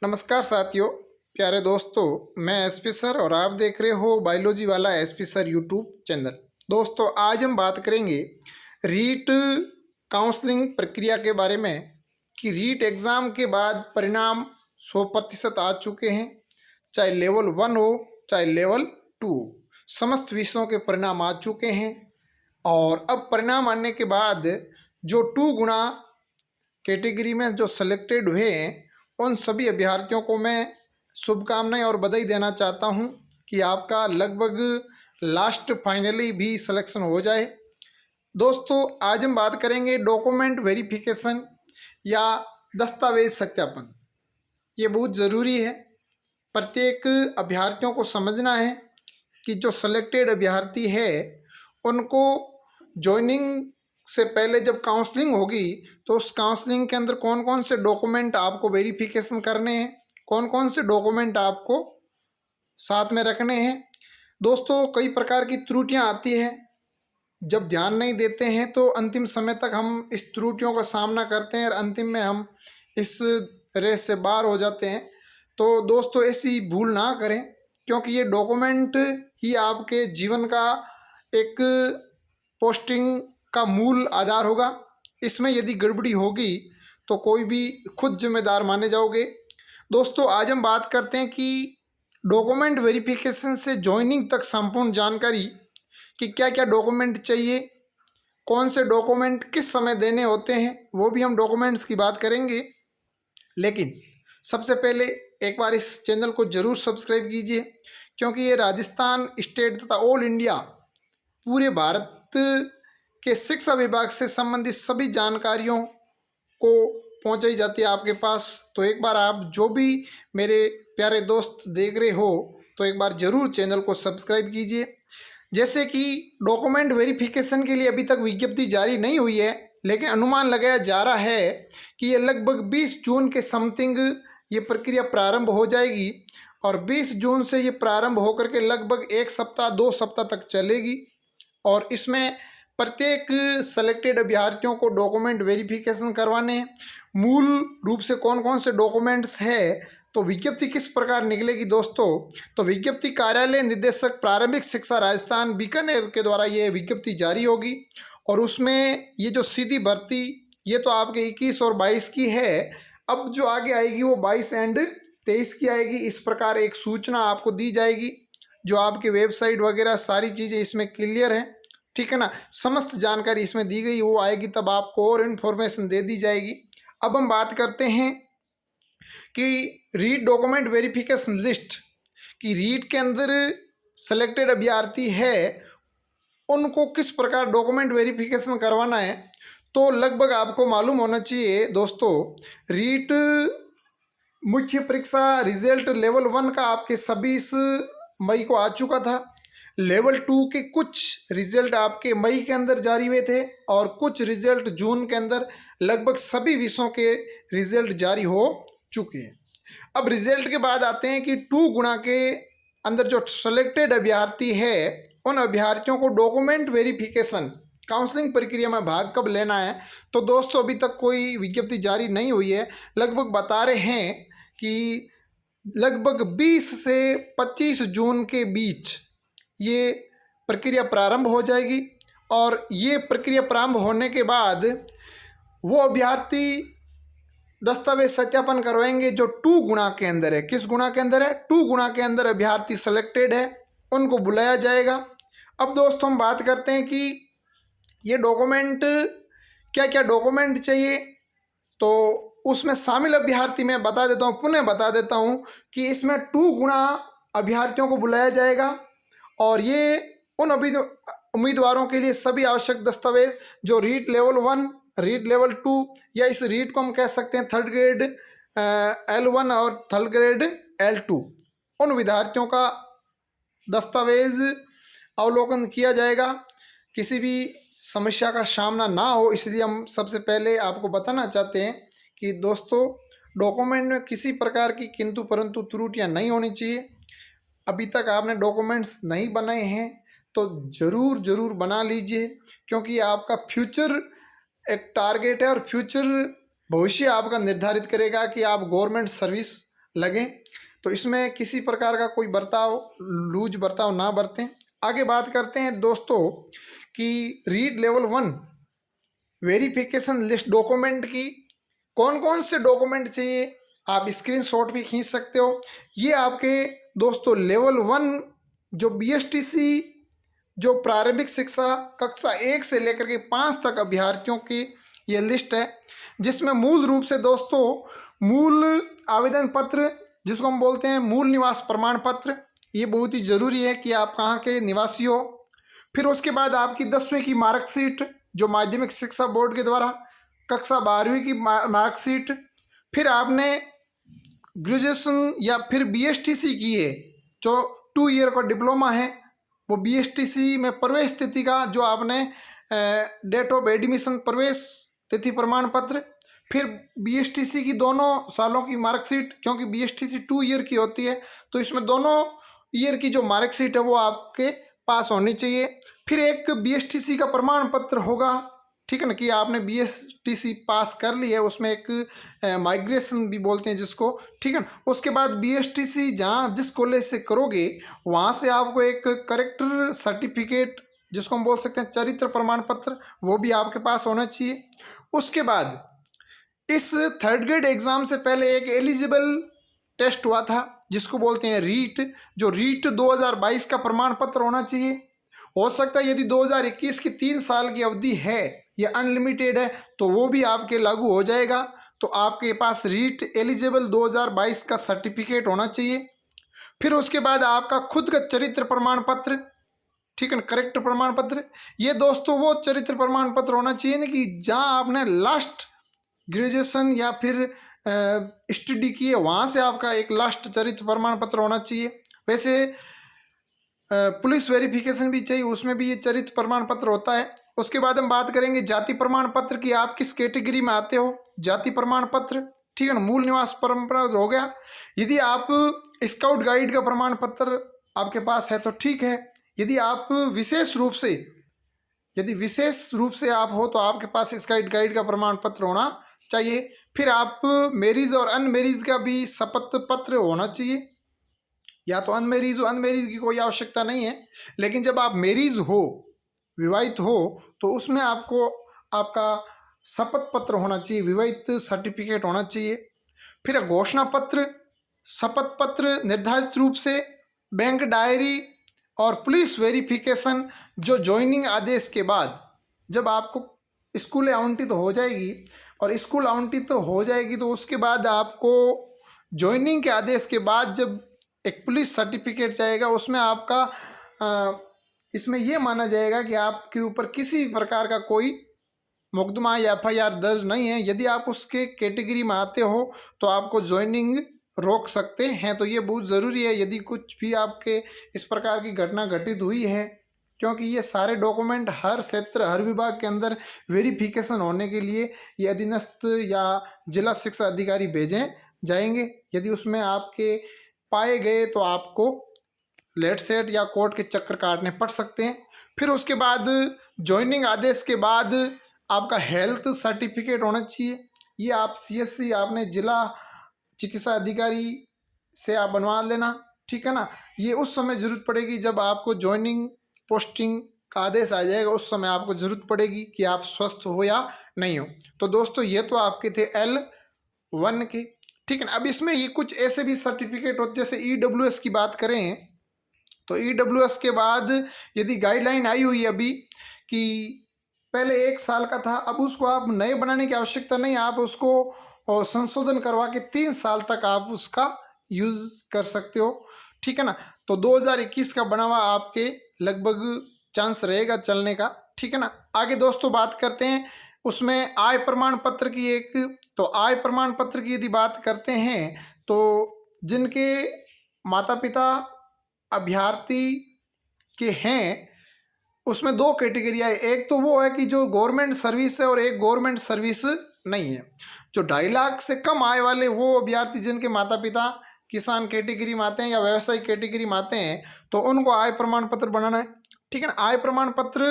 नमस्कार साथियों, प्यारे दोस्तों। मैं एसपी सर और आप देख रहे हो बायोलॉजी वाला एसपी सर यूट्यूब चैनल। दोस्तों, आज हम बात करेंगे रीट काउंसलिंग प्रक्रिया के बारे में कि रीट एग्ज़ाम के बाद परिणाम 100% आ चुके हैं। चाहे लेवल 1 हो चाहे लेवल 2 हो, समस्त विषयों के परिणाम आ चुके हैं। और अब परिणाम आने के बाद जो 2 गुणा कैटेगरी में जो सिलेक्टेड हुए हैं, उन सभी अभ्यर्थियों को मैं शुभकामनाएं और बधाई देना चाहता हूं कि आपका लगभग लास्ट फाइनली भी सिलेक्शन हो जाए। दोस्तों, आज हम बात करेंगे डॉक्यूमेंट वेरिफिकेशन या दस्तावेज सत्यापन। ये बहुत ज़रूरी है। प्रत्येक अभ्यर्थियों को समझना है कि जो सिलेक्टेड अभ्यर्थी है उनको ज्वाइनिंग से पहले जब काउंसलिंग होगी तो उस काउंसलिंग के अंदर कौन कौन से डॉक्यूमेंट आपको वेरिफिकेशन करने हैं, कौन कौन से डॉक्यूमेंट आपको साथ में रखने हैं। दोस्तों, कई प्रकार की त्रुटियां आती हैं। जब ध्यान नहीं देते हैं तो अंतिम समय तक हम इस त्रुटियों का सामना करते हैं और अंतिम में हम इस रेस से बाहर हो जाते हैं। तो दोस्तों, ऐसी भूल ना करें, क्योंकि ये डॉक्यूमेंट ही आपके जीवन का एक पोस्टिंग का मूल आधार होगा। इसमें यदि गड़बड़ी होगी तो कोई भी खुद जिम्मेदार माने जाओगे। दोस्तों, आज हम बात करते हैं कि डॉक्यूमेंट वेरिफिकेशन से ज्वाइनिंग तक संपूर्ण जानकारी कि क्या क्या डॉक्यूमेंट चाहिए, कौन से डॉक्यूमेंट किस समय देने होते हैं, वो भी हम डॉक्यूमेंट्स की बात करेंगे। लेकिन सबसे पहले एक बार इस चैनल को ज़रूर सब्सक्राइब कीजिए, क्योंकि ये राजस्थान स्टेट तथा ऑल इंडिया पूरे भारत के शिक्षा विभाग से संबंधित सभी जानकारियों को पहुंचाई जाती है आपके पास। तो एक बार आप जो भी मेरे प्यारे दोस्त देख रहे हो तो एक बार ज़रूर चैनल को सब्सक्राइब कीजिए। जैसे कि डॉक्यूमेंट वेरिफिकेशन के लिए अभी तक विज्ञप्ति जारी नहीं हुई है, लेकिन अनुमान लगाया जा रहा है कि ये लगभग 20 जून के समथिंग ये प्रक्रिया प्रारंभ हो जाएगी और 20 जून से ये प्रारंभ होकर के लगभग 1 सप्ताह 2 सप्ताह तक चलेगी। और इसमें प्रत्येक सेलेक्टेड अभ्यर्थियों को डॉक्यूमेंट वेरिफिकेशन करवाने मूल रूप से कौन कौन से डॉक्यूमेंट्स है, तो विज्ञप्ति किस प्रकार निकलेगी दोस्तों। तो विज्ञप्ति कार्यालय निदेशक प्रारंभिक शिक्षा राजस्थान बीकानेर के द्वारा ये विज्ञप्ति जारी होगी। और उसमें ये जो सीधी भर्ती ये तो आपके 21 और 22 की है। अब जो आगे आएगी वो 22 एंड 23 की आएगी। इस प्रकार एक सूचना आपको दी जाएगी, जो आपकी वेबसाइट वगैरह सारी चीज़ें इसमें क्लियर हैं, ठीक है ना। समस्त जानकारी इसमें दी गई, वो आएगी तब आपको और इन्फॉर्मेशन दे दी जाएगी। अब हम बात करते हैं कि रीट डॉक्यूमेंट वेरिफिकेशन लिस्ट कि रीट के अंदर सेलेक्टेड अभ्यर्थी है उनको किस प्रकार डॉक्यूमेंट वेरिफिकेशन करवाना है। तो लगभग आपको मालूम होना चाहिए दोस्तों, रीट मुख्य परीक्षा रिजल्ट लेवल 1 का आपके 26 मई को आ चुका था। लेवल 2 के कुछ रिजल्ट आपके मई के अंदर जारी हुए थे और कुछ रिजल्ट जून के अंदर। लगभग सभी विषयों के रिजल्ट जारी हो चुके हैं। अब रिजल्ट के बाद आते हैं कि 2 गुणा के अंदर जो सेलेक्टेड अभ्यर्थी है उन अभ्यर्थियों को डॉक्यूमेंट वेरिफिकेशन काउंसलिंग प्रक्रिया में भाग कब लेना है। तो दोस्तों, अभी तक कोई विज्ञप्ति जारी नहीं हुई है। लगभग बता रहे हैं कि लगभग 20 से 25 जून के बीच ये प्रक्रिया प्रारंभ हो जाएगी। और ये प्रक्रिया प्रारंभ होने के बाद वो अभ्यर्थी दस्तावेज सत्यापन करवाएंगे जो 2 गुणा के अंदर है। किस गुणा के अंदर है? 2 गुणा के अंदर अभ्यर्थी सेलेक्टेड है, उनको बुलाया जाएगा। अब दोस्तों, हम बात करते हैं कि ये डॉक्यूमेंट क्या क्या डॉक्यूमेंट चाहिए। तो उसमें शामिल अभ्यर्थी मैं बता देता हूँ, पुनः बता देता हूँ कि इसमें 2 गुणा अभ्यर्थियों को बुलाया जाएगा और ये उन उम्मीदवारों के लिए सभी आवश्यक दस्तावेज जो रीट लेवल 1, रीट लेवल 2 या इस रीट को हम कह सकते हैं थर्ड ग्रेड L1 और थर्ड ग्रेड L2, उन विद्यार्थियों का दस्तावेज अवलोकन किया जाएगा। किसी भी समस्या का सामना ना हो, इसलिए हम सबसे पहले आपको बताना चाहते हैं कि दोस्तों, डॉक्यूमेंट में किसी प्रकार की किंतु परंतु त्रुटियां नहीं होनी चाहिए। अभी तक आपने डॉक्यूमेंट्स नहीं बनाए हैं तो ज़रूर बना लीजिए, क्योंकि आपका फ्यूचर एक टारगेट है और फ्यूचर भविष्य आपका निर्धारित करेगा कि आप गवर्नमेंट सर्विस लगें। तो इसमें किसी प्रकार का कोई बर्ताव, लूज बर्ताव ना बरतें। आगे बात करते हैं दोस्तों कि read level 1 verification list document की कौन कौन से डॉक्यूमेंट चाहिए, आप स्क्रीनशॉट भी खींच सकते हो। ये आपके दोस्तों लेवल 1 जो BSTC जो प्रारंभिक शिक्षा कक्षा 1 से लेकर के 5 तक अभ्यर्थियों की ये लिस्ट है, जिसमें मूल रूप से दोस्तों मूल आवेदन पत्र जिसको हम बोलते हैं मूल निवास प्रमाण पत्र, ये बहुत ही ज़रूरी है कि आप कहाँ के निवासी हो। फिर उसके बाद आपकी 10वीं की मार्कशीट जो माध्यमिक शिक्षा बोर्ड के द्वारा, कक्षा 12वीं की मार्कशीट, फिर आपने ग्रेजुएशन या फिर BSTC की है जो 2 ईयर का डिप्लोमा है, वो BSTC में प्रवेश तिथि का जो आपने डेट ऑफ एडमिशन प्रवेश तिथि प्रमाण पत्र, फिर BSTC की दोनों सालों की मार्कशीट, क्योंकि BSTC 2 ईयर की होती है तो इसमें दोनों ईयर की जो मार्कशीट है वो आपके पास होनी चाहिए। फिर एक BSTC का प्रमाण पत्र होगा, ठीक है ना, कि आपने BSTC पास कर ली है, उसमें एक माइग्रेशन भी बोलते हैं जिसको, ठीक है ना। उसके बाद BSTC जहाँ जिस कॉलेज से करोगे वहाँ से आपको एक करेक्टर सर्टिफिकेट जिसको हम बोल सकते हैं चरित्र प्रमाण पत्र, वो भी आपके पास होना चाहिए। उसके बाद इस 3rd ग्रेड एग्ज़ाम से पहले एक एलिजिबल टेस्ट हुआ था जिसको बोलते हैं रीट, जो रीट 2022 का प्रमाण पत्र होना चाहिए। हो सकता है यदि 2021 की 3 साल की अवधि है, ये अनलिमिटेड है, तो वो भी आपके लागू हो जाएगा। तो आपके पास रीट एलिजिबल 2022 का सर्टिफिकेट होना चाहिए। फिर उसके बाद आपका खुद का चरित्र प्रमाण पत्र, ठीक है ना, करेक्ट प्रमाण पत्र। ये दोस्तों वो चरित्र प्रमाण पत्र होना चाहिए ना कि जहाँ आपने लास्ट ग्रेजुएशन या फिर स्टडी की है वहाँ से आपका एक लास्ट चरित्र प्रमाण पत्र होना चाहिए। वैसे पुलिस वेरिफिकेशन भी चाहिए, उसमें भी ये चरित्र प्रमाण पत्र होता है। उसके बाद हम बात करेंगे जाति प्रमाण पत्र की, आप किस कैटेगरी में आते हो, जाति प्रमाण पत्र, ठीक है ना। मूल निवास प्रमाण पत्र हो गया। यदि आप स्काउट गाइड का प्रमाण पत्र आपके पास है तो ठीक है। यदि आप विशेष रूप से आप हो तो आपके पास स्काउट गाइड का प्रमाण पत्र होना चाहिए। फिर आप मैरिज और अनमैरिज का भी शपथ पत्र होना चाहिए। या तो अनमैरिज हो, अनमैरिज की कोई आवश्यकता नहीं है, लेकिन जब आप मैरिज हो, विवाहित हो, तो उसमें आपको आपका शपथ पत्र होना चाहिए, विवाहित सर्टिफिकेट होना चाहिए। फिर घोषणा पत्र, शपथ पत्र, निर्धारित रूप से बैंक डायरी और पुलिस वेरिफिकेशन जो ज्वाइनिंग आदेश के बाद जब आपको स्कूल आवंटित हो जाएगी, और स्कूल आवंटित हो जाएगी तो उसके बाद आपको ज्वाइनिंग के आदेश के बाद जब एक पुलिस सर्टिफिकेट जाएगा, उसमें आपका इसमें यह माना जाएगा कि आपके ऊपर किसी प्रकार का कोई मुकदमा या FIR दर्ज नहीं है। यदि आप उसके कैटेगरी में आते हो तो आपको ज्वाइनिंग रोक सकते हैं। तो ये बहुत ज़रूरी है यदि कुछ भी आपके इस प्रकार की घटना घटित हुई है, क्योंकि ये सारे डॉक्यूमेंट हर क्षेत्र हर विभाग के अंदर वेरिफिकेशन होने के लिए ये अधीनस्थ या जिला शिक्षा अधिकारी भेजे जाएंगे। यदि उसमें आपके पाए गए तो आपको लेट सेट या कोर्ट के चक्कर काटने पड़ सकते हैं। फिर उसके बाद ज्वाइनिंग आदेश के बाद आपका हेल्थ सर्टिफिकेट होना चाहिए। ये आप CSC आपने जिला चिकित्सा अधिकारी से आप बनवा लेना, ठीक है ना। ये उस समय ज़रूरत पड़ेगी जब आपको ज्वाइनिंग पोस्टिंग का आदेश आ जाएगा, उस समय आपको ज़रूरत पड़ेगी कि आप स्वस्थ हो या नहीं हो। तो दोस्तों ये तो आपके थे L1 के, ठीक है ना। अब इसमें ये कुछ ऐसे भी सर्टिफिकेट होते हैं, जैसे EWS की बात करें तो EWS के बाद यदि गाइडलाइन आई हुई है अभी कि पहले 1 साल का था, अब उसको आप नए बनाने की आवश्यकता नहीं, आप उसको संशोधन करवा के 3 साल तक आप उसका यूज़ कर सकते हो, ठीक है ना। तो 2021 का बना हुआ आपके लगभग चांस रहेगा चलने का, ठीक है ना। आगे दोस्तों बात करते हैं उसमें आय प्रमाण पत्र की एक, तो आय प्रमाण पत्र की यदि बात करते हैं तो जिनके माता पिता अभ्यर्थी के हैं उसमें 2 कैटेगरी है। एक तो वो है कि जो गवर्नमेंट सर्विस है और एक गवर्नमेंट सर्विस नहीं है। जो 2.5 लाख से कम आय वाले वो अभ्यर्थी जिनके माता पिता किसान कैटेगरी में आते हैं या व्यवसायी कैटेगरी में आते हैं तो उनको आय प्रमाण पत्र बनाना है, ठीक है ना। आय प्रमाण पत्र,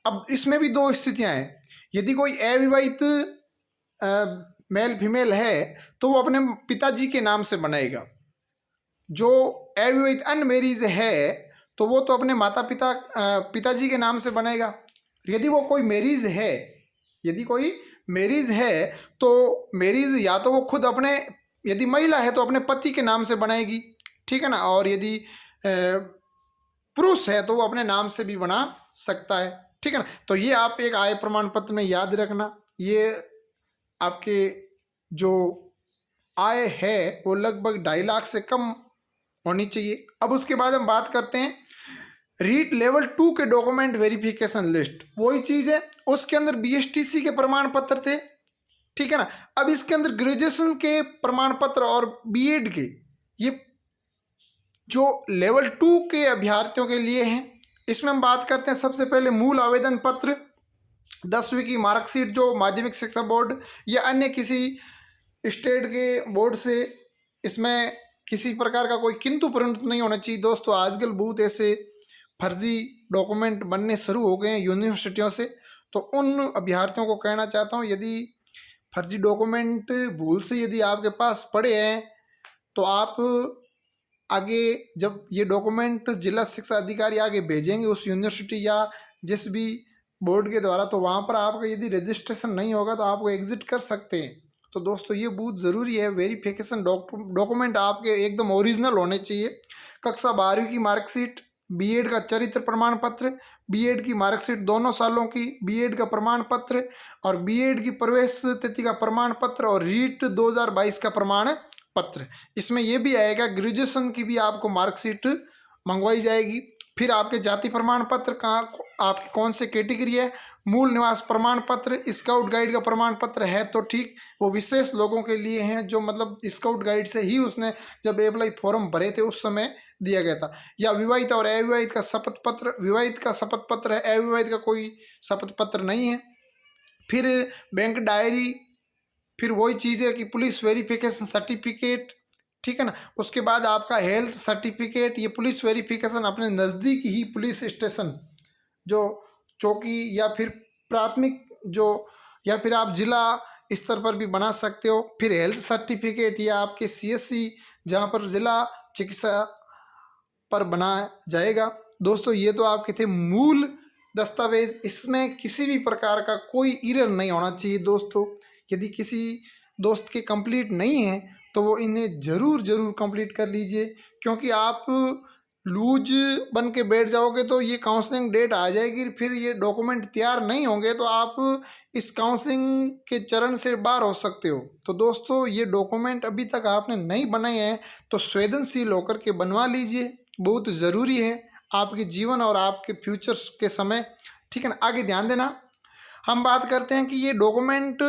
अब इसमें भी 2 स्थितियां हैं। यदि कोई अविवाहित मेल फीमेल है तो वो अपने पिताजी के नाम से बनाएगा। जो अविवाहित अनमैरिज है तो वो तो अपने माता पिता पिताजी के नाम से बनाएगा। यदि वो कोई मैरिज है, यदि कोई मैरिज है तो मैरिज या तो वो खुद अपने, यदि महिला है तो अपने पति के नाम से बनाएगी, ठीक है ना। और यदि पुरुष है तो वो अपने नाम से भी बना सकता है, ठीक है ना। तो ये आप एक आय प्रमाण पत्र में याद रखना, ये आपके जो आय है वो लगभग 2.5 लाख से कम होनी चाहिए। अब उसके बाद हम बात करते हैं रीट लेवल 2 के डॉक्यूमेंट वेरिफिकेशन लिस्ट। वही चीज़ है, उसके अंदर बीएसटीसी के प्रमाण पत्र थे, ठीक है ना। अब इसके अंदर ग्रेजुएशन के प्रमाण पत्र और बीएड के, ये जो लेवल 2 के अभ्यर्थियों के लिए हैं। इसमें हम बात करते हैं सबसे पहले मूल आवेदन पत्र, 10वीं की मार्कशीट जो माध्यमिक शिक्षा बोर्ड या अन्य किसी स्टेट के बोर्ड से, इसमें किसी प्रकार का कोई किंतु परंतु नहीं होना चाहिए। दोस्तों आजकल बहुत ऐसे फर्जी डॉक्यूमेंट बनने शुरू हो गए हैं यूनिवर्सिटियों से, तो उन अभ्यर्थियों को कहना चाहता हूँ, यदि फर्जी डॉक्यूमेंट भूल से यदि आपके पास पड़े हैं तो आप आगे जब ये डॉक्यूमेंट जिला शिक्षा अधिकारी आगे भेजेंगे उस यूनिवर्सिटी या जिस भी बोर्ड के द्वारा, तो वहाँ पर आपका यदि रजिस्ट्रेशन नहीं होगा तो आप वो एग्जिट कर सकते हैं। तो दोस्तों ये बहुत ज़रूरी है, वेरिफिकेशन डॉक्यूमेंट आपके एकदम ओरिजिनल होने चाहिए। कक्षा 12वीं की मार्कशीट, बीएड का चरित्र प्रमाण पत्र, बीएड की मार्कशीट दोनों सालों की, बीएड का प्रमाण पत्र और बीएड की प्रवेश तिथि का प्रमाण पत्र और रीट 2022 का प्रमाण पत्र। इसमें यह भी आएगा ग्रेजुएशन की भी आपको मार्कशीट मंगवाई जाएगी। फिर आपके जाति प्रमाण पत्र कहाँ, आपकी कौन से कैटेगरी है, मूल निवास प्रमाण पत्र, स्काउट गाइड का प्रमाण पत्र है तो ठीक, वो विशेष लोगों के लिए हैं जो मतलब स्काउट गाइड से ही उसने जब अप्लाई फॉर्म भरे थे उस समय दिया गया था। या विवाहित और अविवाहित का शपथ पत्र, विवाहित का शपथ पत्र है, अविवाहित का कोई शपथ पत्र नहीं है। फिर बैंक डायरी, फिर वही चीज़ है कि पुलिस वेरिफिकेशन सर्टिफिकेट, ठीक है ना। उसके बाद आपका हेल्थ सर्टिफिकेट, ये पुलिस वेरिफिकेशन अपने नज़दीक ही पुलिस स्टेशन जो चौकी या फिर प्राथमिक जो, या फिर आप जिला स्तर पर भी बना सकते हो। फिर हेल्थ सर्टिफिकेट या आपके सीएससी जहाँ पर जिला चिकित्सा पर बनाया जाएगा। दोस्तों ये तो आपके थे मूल दस्तावेज, इसमें किसी भी प्रकार का कोई एरर नहीं होना चाहिए। दोस्तों यदि किसी दोस्त के कंप्लीट नहीं है तो वो इन्हें ज़रूर कंप्लीट कर लीजिए, क्योंकि आप लूज बन के बैठ जाओगे तो ये काउंसलिंग डेट आ जाएगी, फिर ये डॉक्यूमेंट तैयार नहीं होंगे तो आप इस काउंसलिंग के चरण से बाहर हो सकते हो। तो दोस्तों ये डॉक्यूमेंट अभी तक आपने नहीं बनाए हैं तो संवेदनशील होकर के बनवा लीजिए, बहुत ज़रूरी है आपके जीवन और आपके फ्यूचर्स के समय, ठीक है ना। आगे ध्यान देना, हम बात करते हैं कि ये डॉक्यूमेंट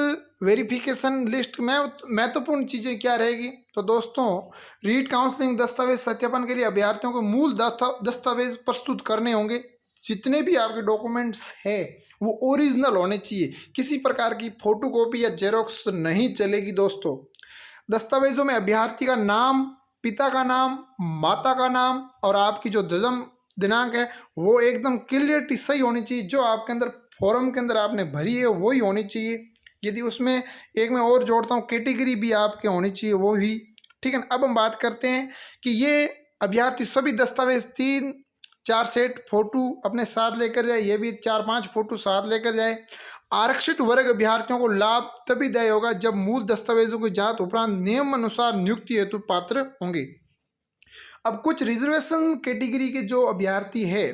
वेरिफिकेशन लिस्ट में महत्वपूर्ण चीज़ें क्या रहेगी। तो दोस्तों रीट काउंसलिंग दस्तावेज सत्यापन के लिए अभ्यर्थियों को मूल दस्तावेज प्रस्तुत करने होंगे। जितने भी आपके डॉक्यूमेंट्स हैं वो ओरिजिनल होने चाहिए, किसी प्रकार की फोटोकॉपी या जेरोक्स नहीं चलेगी। दोस्तों दस्तावेजों में अभ्यर्थी का नाम, पिता का नाम, माता का नाम और आपकी जो जन्म दिनांक है वो एकदम क्लियरिटी सही होनी चाहिए। जो आपके अंदर फॉर्म के अंदर आपने भरी है वही होनी चाहिए। यदि उसमें एक मैं और जोड़ता हूँ, कैटेगरी भी आपके होनी चाहिए वो ही, ठीक है ना। अब हम बात करते हैं कि ये अभ्यर्थी सभी दस्तावेज 3-4 सेट फोटो अपने साथ लेकर जाए, ये भी 4-5 फोटो साथ लेकर जाए। आरक्षित वर्ग अभ्यर्थियों को लाभ तभी देय होगा जब मूल दस्तावेजों की जांच उपरांत नियम अनुसार नियुक्ति हेतु पात्र होंगे। अब कुछ रिजर्वेशन कैटेगरी के जो अभ्यर्थी है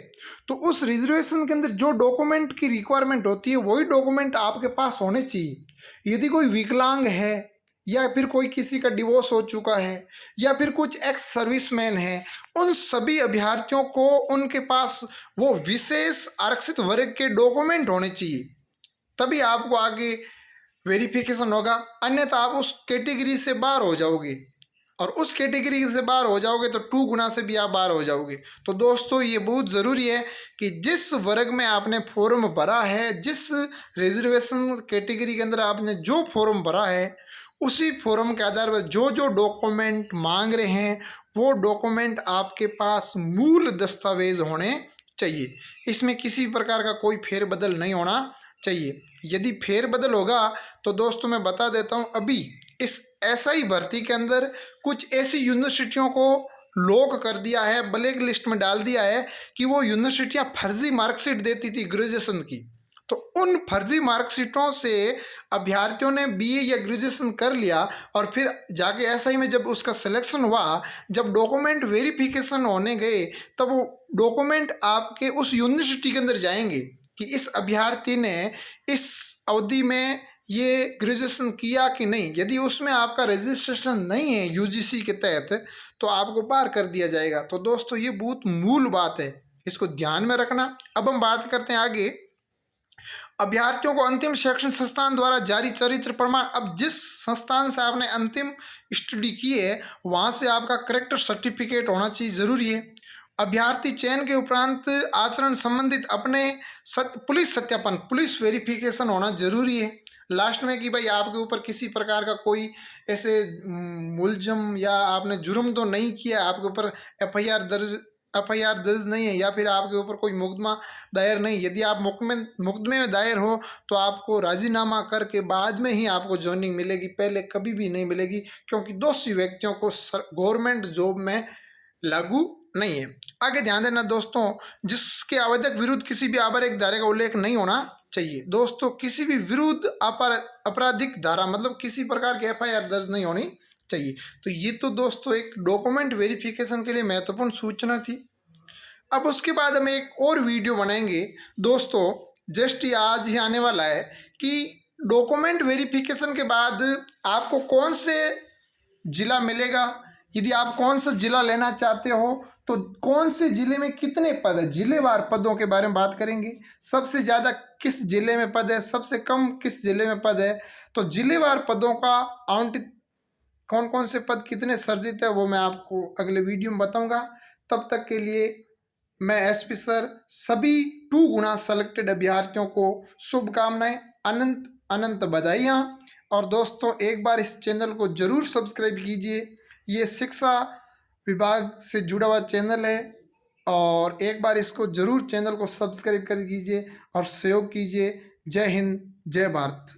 तो उस रिजर्वेशन के अंदर जो डॉक्यूमेंट की रिक्वायरमेंट होती है वही डॉक्यूमेंट आपके पास होने चाहिए। यदि कोई विकलांग है या फिर कोई किसी का डिवोर्स हो चुका है या फिर कुछ एक्स सर्विसमैन है, उन सभी अभ्यर्थियों को उनके पास वो विशेष आरक्षित वर्ग के डॉक्यूमेंट होने चाहिए, तभी आपको आगे वेरिफिकेशन होगा। अन्यथा आप उस कैटेगरी से बाहर हो जाओगे और उस कैटेगरी से बाहर हो जाओगे तो 2 गुना से भी आप बाहर हो जाओगे। तो दोस्तों ये बहुत ज़रूरी है कि जिस वर्ग में आपने फॉर्म भरा है, जिस रिजर्वेशन कैटेगरी के अंदर आपने जो फॉर्म भरा है, उसी फॉर्म के आधार पर जो जो डॉक्यूमेंट मांग रहे हैं वो डॉक्यूमेंट आपके पास मूल दस्तावेज होने चाहिए। इसमें किसी प्रकार का कोई फेरबदल नहीं होना चाहिए। यदि फेरबदल होगा तो दोस्तों मैं बता देता हूँ, अभी इस एसआई भर्ती के अंदर कुछ ऐसी यूनिवर्सिटियों को लॉक कर दिया है, ब्लैक लिस्ट में डाल दिया है कि वो यूनिवर्सिटियां फर्जी मार्कशीट देती थी ग्रेजुएशन की। तो उन फर्जी मार्कशीटों से अभ्यर्थियों ने बीए या ग्रेजुएशन कर लिया और फिर जाके एसआई में जब उसका सिलेक्शन हुआ, जब डॉक्यूमेंट वेरिफिकेशन होने गए, तब वो डॉक्यूमेंट आपके उस यूनिवर्सिटी के अंदर जाएंगे कि इस अभ्यर्थी ने इस अवधि में ये ग्रेजुएशन किया कि नहीं। यदि उसमें आपका रजिस्ट्रेशन नहीं है यूजीसी के तहत तो आपको पार कर दिया जाएगा। तो दोस्तों ये बहुत मूल बात है, इसको ध्यान में रखना। अब हम बात करते हैं आगे, अभ्यर्थियों को अंतिम शैक्षणिक संस्थान द्वारा जारी चरित्र प्रमाण। अब जिस संस्थान से आपने अंतिम स्टडी की है वहाँ से आपका करेक्टर सर्टिफिकेट होना चाहिए, जरूरी है। अभ्यर्थी चयन के उपरांत आचरण संबंधित अपने पुलिस सत्यापन, पुलिस वेरिफिकेशन होना जरूरी है लास्ट में, कि भाई आपके ऊपर किसी प्रकार का कोई ऐसे मुलजम या आपने जुर्म तो नहीं किया, आपके ऊपर एफआईआर दर्ज नहीं है, या फिर आपके ऊपर कोई मुकदमा दायर नहीं। यदि आप मुकदमे में दायर हो तो आपको राजीनामा करके बाद में ही आपको ज्वाइनिंग मिलेगी, पहले कभी भी नहीं मिलेगी, क्योंकि दोषी व्यक्तियों को गवर्नमेंट जॉब में लागू नहीं है। आगे ध्यान देना दोस्तों, जिसके आवेदक विरुद्ध किसी भी आपराधिक धारा का उल्लेख नहीं होना चाहिए। दोस्तों किसी भी विरुद्ध आपराधिक धारा मतलब किसी प्रकार की एफआईआर दर्ज नहीं होनी चाहिए। तो ये तो दोस्तों एक डॉक्यूमेंट वेरिफिकेशन के लिए महत्वपूर्ण सूचना थी। अब उसके बाद हम एक और वीडियो बनाएंगे दोस्तों, जस्ट ये आज ही आने वाला है, कि डॉक्यूमेंट वेरिफिकेशन के बाद आपको कौन से जिला मिलेगा। यदि आप कौन सा जिला लेना चाहते हो तो कौन से जिले में कितने पद है, जिलेवार पदों के बारे में बात करेंगे। सबसे ज़्यादा किस जिले में पद है, सबसे कम किस जिले में पद है। तो जिलेवार पदों का आवंटित कौन कौन से पद कितने सर्जित है वो मैं आपको अगले वीडियो में बताऊंगा। तब तक के लिए मैं एसपी सर सभी 2 गुना सेलेक्टेड अभ्यर्थियों को शुभकामनाएं, अनंत अनंत बधाइयाँ। और दोस्तों एक बार इस चैनल को जरूर सब्सक्राइब कीजिए, ये शिक्षा विभाग से जुड़ा हुआ चैनल है, और एक बार इसको जरूर चैनल को सब्सक्राइब कर कीजिए और सहयोग कीजिए। जय हिंद, जय भारत।